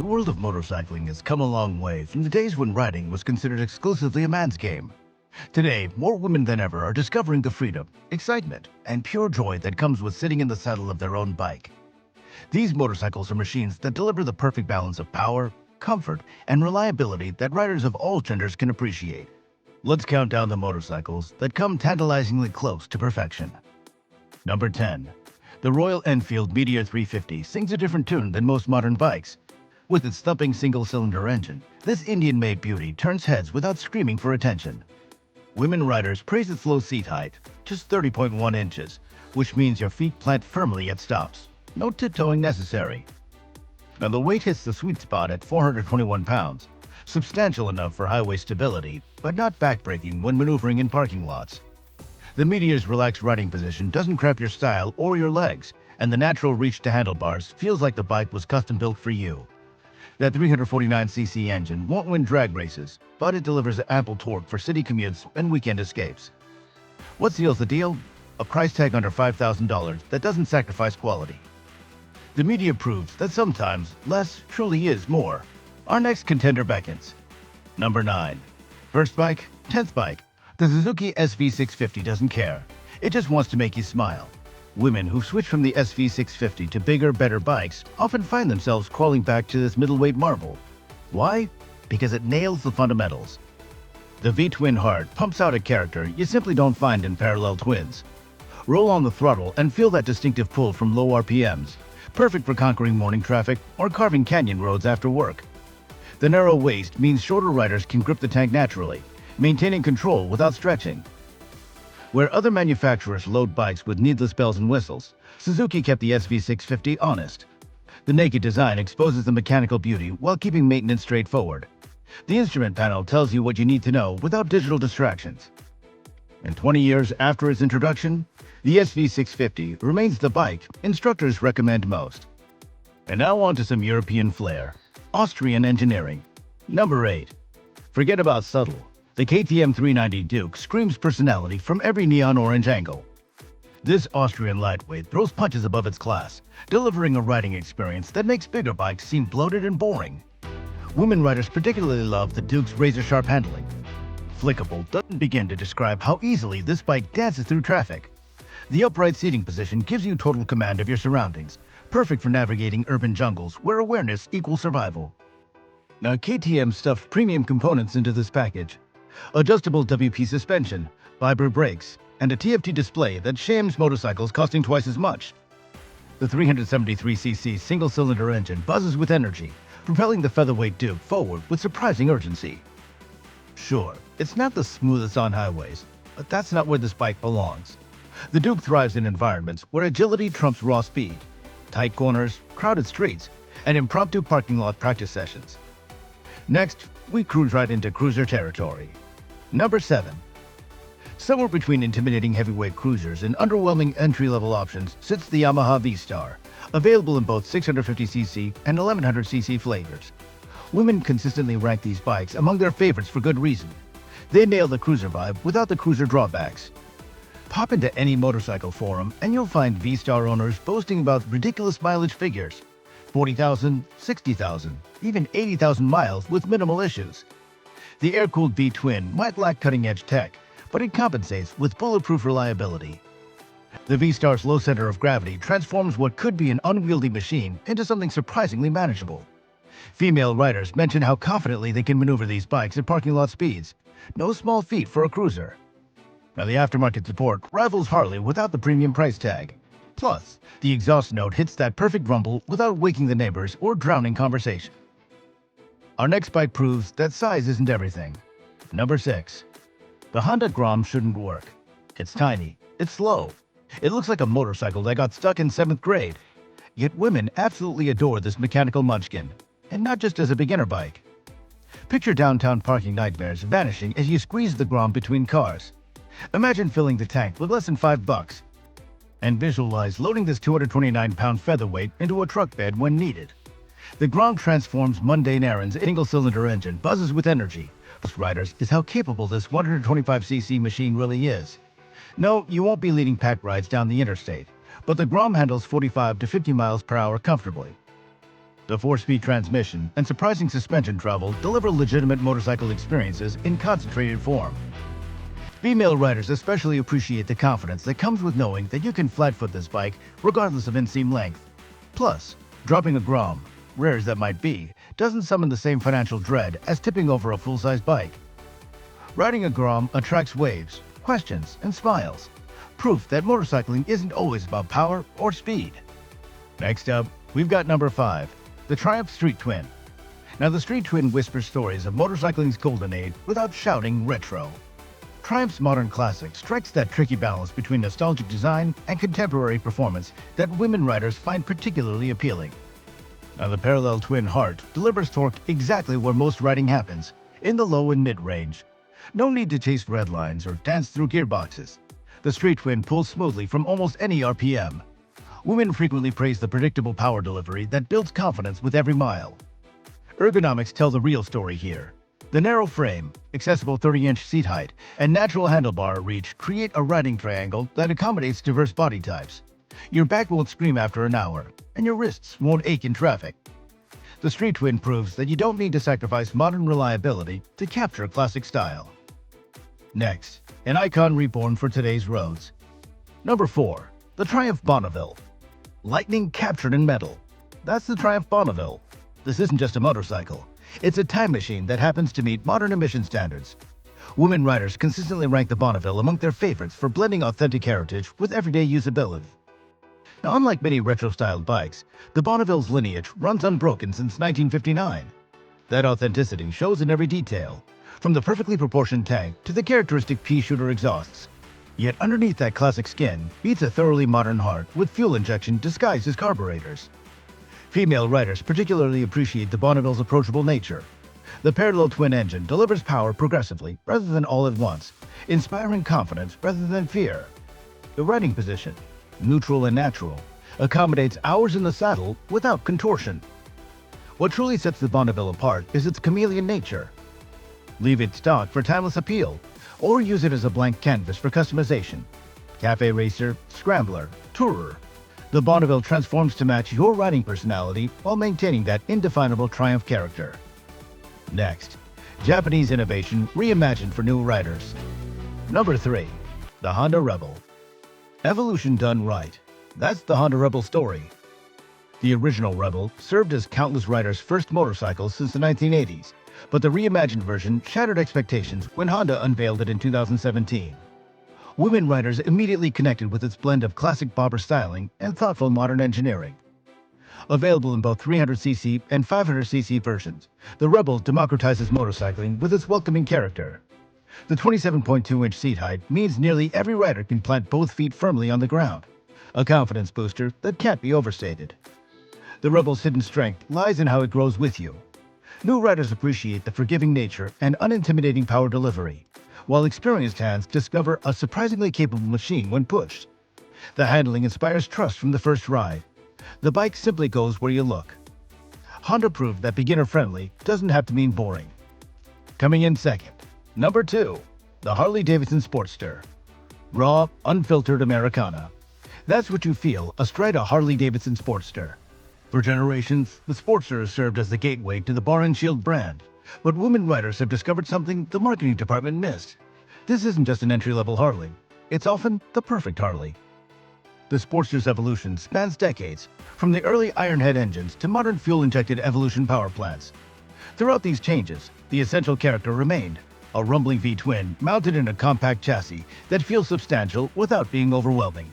The world of motorcycling has come a long way from the days when riding was considered exclusively a man's game. Today, more women than ever are discovering the freedom, excitement, and pure joy that comes with sitting in the saddle of their own bike. These motorcycles are machines that deliver the perfect balance of power, comfort, and reliability that riders of all genders can appreciate. Let's count down the motorcycles that come tantalizingly close to perfection. Number 10. The Royal Enfield Meteor 350 sings a different tune than most modern bikes. With its thumping single-cylinder engine, this Indian-made beauty turns heads without screaming for attention. Women riders praise its low seat height, just 30.1 inches, which means your feet plant firmly at stops. No tiptoeing necessary. Now the weight hits the sweet spot at 421 pounds, substantial enough for highway stability, but not backbreaking when maneuvering in parking lots. The Meteor's relaxed riding position doesn't cramp your style or your legs, and the natural reach to handlebars feels like the bike was custom built for you. That 349cc engine won't win drag races, but it delivers ample torque for city commutes and weekend escapes. What seals the deal? A price tag under $5,000 that doesn't sacrifice quality. The Meteor proves that sometimes less truly is more. Our next contender beckons. Number 9. First bike, 10th bike. The Suzuki SV650 doesn't care. It just wants to make you smile. Women who switch from the SV650 to bigger, better bikes often find themselves crawling back to this middleweight marvel. Why? Because it nails the fundamentals. The V-twin heart pumps out a character you simply don't find in parallel twins. Roll on the throttle and feel that distinctive pull from low RPMs, perfect for conquering morning traffic or carving canyon roads after work. The narrow waist means shorter riders can grip the tank naturally, maintaining control without stretching. Where other manufacturers load bikes with needless bells and whistles, Suzuki kept the SV650 honest. The naked design exposes the mechanical beauty while keeping maintenance straightforward. The instrument panel tells you what you need to know without digital distractions. And 20 years after its introduction, the SV650 remains the bike instructors recommend most. And now on to some European flair. Austrian engineering. Number 8. Forget about subtle. The KTM 390 Duke screams personality from every neon orange angle. This Austrian lightweight throws punches above its class, delivering a riding experience that makes bigger bikes seem bloated and boring. Women riders particularly love the Duke's razor-sharp handling. Flickable doesn't begin to describe how easily this bike dances through traffic. The upright seating position gives you total command of your surroundings, perfect for navigating urban jungles where awareness equals survival. Now KTM stuffed premium components into this package. Adjustable WP suspension, Vibra brakes, and a TFT display that shames motorcycles costing twice as much. The 373cc single-cylinder engine buzzes with energy, propelling the featherweight Duke forward with surprising urgency. Sure, it's not the smoothest on highways, but that's not where this bike belongs. The Duke thrives in environments where agility trumps raw speed, tight corners, crowded streets, and impromptu parking lot practice sessions. Next, we cruise right into cruiser territory. Number 7. Somewhere between intimidating heavyweight cruisers and underwhelming entry-level options sits the Yamaha V Star, available in both 650cc and 1100cc flavors. Women consistently rank these bikes among their favorites for good reason. They nail the cruiser vibe without the cruiser drawbacks. Pop into any motorcycle forum and you'll find V Star owners boasting about ridiculous mileage figures. 40,000, 60,000, even 80,000 miles with minimal issues. The air-cooled V-twin might lack cutting-edge tech, but it compensates with bulletproof reliability. The V-Star's low center of gravity transforms what could be an unwieldy machine into something surprisingly manageable. Female riders mention how confidently they can maneuver these bikes at parking lot speeds. No small feat for a cruiser. Now the aftermarket support rivals Harley without the premium price tag. Plus, the exhaust note hits that perfect rumble without waking the neighbors or drowning conversation. Our next bike proves that size isn't everything. Number 6. The Honda Grom shouldn't work. It's tiny, it's slow. It looks like a motorcycle that got stuck in 7th grade. Yet women absolutely adore this mechanical munchkin, and not just as a beginner bike. Picture downtown parking nightmares vanishing as you squeeze the Grom between cars. Imagine filling the tank with less than $5. And visualize loading this 229-pound featherweight into a truck bed when needed. The Grom transforms mundane errands. A single-cylinder engine buzzes with energy. Most riders is how capable this 125cc machine really is. No, you won't be leading pack rides down the interstate, but the Grom handles 45 to 50 miles per hour comfortably. The 4-speed transmission and surprising suspension travel deliver legitimate motorcycle experiences in concentrated form. Female riders especially appreciate the confidence that comes with knowing that you can flatfoot this bike regardless of inseam length. Plus, dropping a Grom, rare as that might be, doesn't summon the same financial dread as tipping over a full-size bike. Riding a Grom attracts waves, questions, and smiles. Proof that motorcycling isn't always about power or speed. Next up, we've got number 5, the Triumph Street Twin. Now the Street Twin whispers stories of motorcycling's golden age without shouting retro. Triumph's modern classic strikes that tricky balance between nostalgic design and contemporary performance that women riders find particularly appealing. Now the parallel twin heart delivers torque exactly where most riding happens, in the low and mid-range. No need to chase red lines or dance through gearboxes. The Street Twin pulls smoothly from almost any RPM. Women frequently praise the predictable power delivery that builds confidence with every mile. Ergonomics tell the real story here. The narrow frame, accessible 30-inch seat height, and natural handlebar reach create a riding triangle that accommodates diverse body types. Your back won't scream after an hour, and your wrists won't ache in traffic. The Street Twin proves that you don't need to sacrifice modern reliability to capture classic style. Next, an icon reborn for today's roads. Number 4, the Triumph Bonneville. Lightning captured in metal. That's the Triumph Bonneville. This isn't just a motorcycle. It's a time machine that happens to meet modern emission standards. Women riders consistently rank the Bonneville among their favorites for blending authentic heritage with everyday usability. Now, unlike many retro-styled bikes, the Bonneville's lineage runs unbroken since 1959. That authenticity shows in every detail, from the perfectly proportioned tank to the characteristic pea-shooter exhausts. Yet underneath that classic skin beats a thoroughly modern heart with fuel injection disguised as carburetors. Female riders particularly appreciate the Bonneville's approachable nature. The parallel twin engine delivers power progressively rather than all at once, inspiring confidence rather than fear. The riding position, neutral and natural, accommodates hours in the saddle without contortion. What truly sets the Bonneville apart is its chameleon nature. Leave it stock for timeless appeal, or use it as a blank canvas for customization. Cafe racer, scrambler, tourer. The Bonneville transforms to match your riding personality while maintaining that indefinable Triumph character. Next, Japanese innovation reimagined for new riders. Number 3, the Honda Rebel. Evolution done right. That's the Honda Rebel story. The original Rebel served as countless riders' first motorcycle since the 1980s, but the reimagined version shattered expectations when Honda unveiled it in 2017. Women riders immediately connected with its blend of classic bobber styling and thoughtful modern engineering. Available in both 300cc and 500cc versions, the Rebel democratizes motorcycling with its welcoming character. The 27.2-inch seat height means nearly every rider can plant both feet firmly on the ground, a confidence booster that can't be overstated. The Rebel's hidden strength lies in how it grows with you. New riders appreciate the forgiving nature and unintimidating power delivery, while experienced hands discover a surprisingly capable machine when pushed. The handling inspires trust from the first ride. The bike simply goes where you look. Honda proved that beginner-friendly doesn't have to mean boring. Coming in second, number 2, the Harley-Davidson Sportster. Raw, unfiltered Americana. That's what you feel astride a Harley-Davidson Sportster. For generations, the Sportster has served as the gateway to the Bar and Shield brand, but women riders have discovered something the marketing department missed. This isn't just an entry-level Harley. It's often the perfect Harley. The Sportster's evolution spans decades, from the early Ironhead engines to modern fuel-injected Evolution power plants. Throughout these changes, the essential character remained, a rumbling V-twin mounted in a compact chassis that feels substantial without being overwhelming.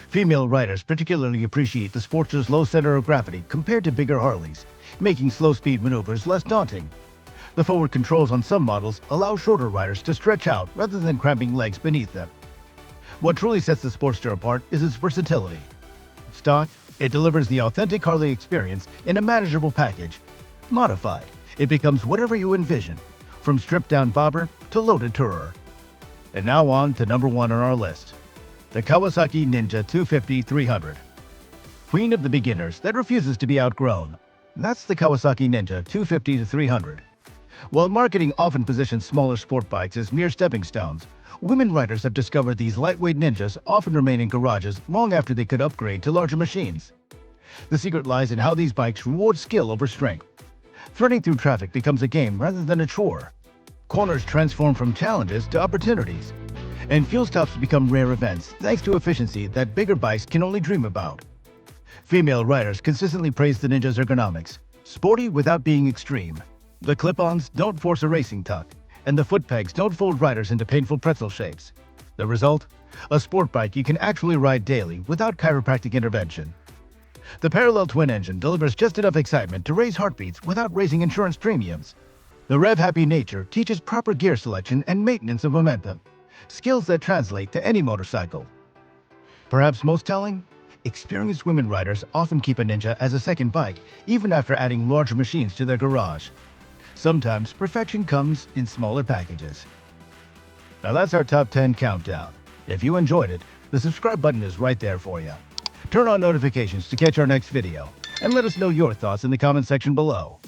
Female riders particularly appreciate the Sportster's low center of gravity compared to bigger Harleys, making slow-speed maneuvers less daunting. The forward controls on some models allow shorter riders to stretch out rather than cramping legs beneath them. What truly sets the Sportster apart is its versatility. Stock, it delivers the authentic Harley experience in a manageable package. Modified, it becomes whatever you envision, from stripped-down bobber to loaded tourer. And now on to number 1 on our list, the Kawasaki Ninja 250-300. Queen of the beginners that refuses to be outgrown. That's the Kawasaki Ninja 250-300. While marketing often positions smaller sport bikes as mere stepping stones, women riders have discovered these lightweight Ninjas often remain in garages long after they could upgrade to larger machines. The secret lies in how these bikes reward skill over strength. Threading through traffic becomes a game rather than a chore. Corners transform from challenges to opportunities. And fuel stops become rare events thanks to efficiency that bigger bikes can only dream about. Female riders consistently praise the Ninja's ergonomics, sporty without being extreme. The clip-ons don't force a racing tuck, and the foot pegs don't fold riders into painful pretzel shapes. The result? A sport bike you can actually ride daily without chiropractic intervention. The parallel twin engine delivers just enough excitement to raise heartbeats without raising insurance premiums. The rev-happy nature teaches proper gear selection and maintenance of momentum, skills that translate to any motorcycle. Perhaps most telling? Experienced women riders often keep a Ninja as a second bike, even after adding larger machines to their garage. Sometimes perfection comes in smaller packages. Now that's our top 10 countdown. If you enjoyed it, the subscribe button is right there for you. Turn on notifications to catch our next video, and let us know your thoughts in the comment section below.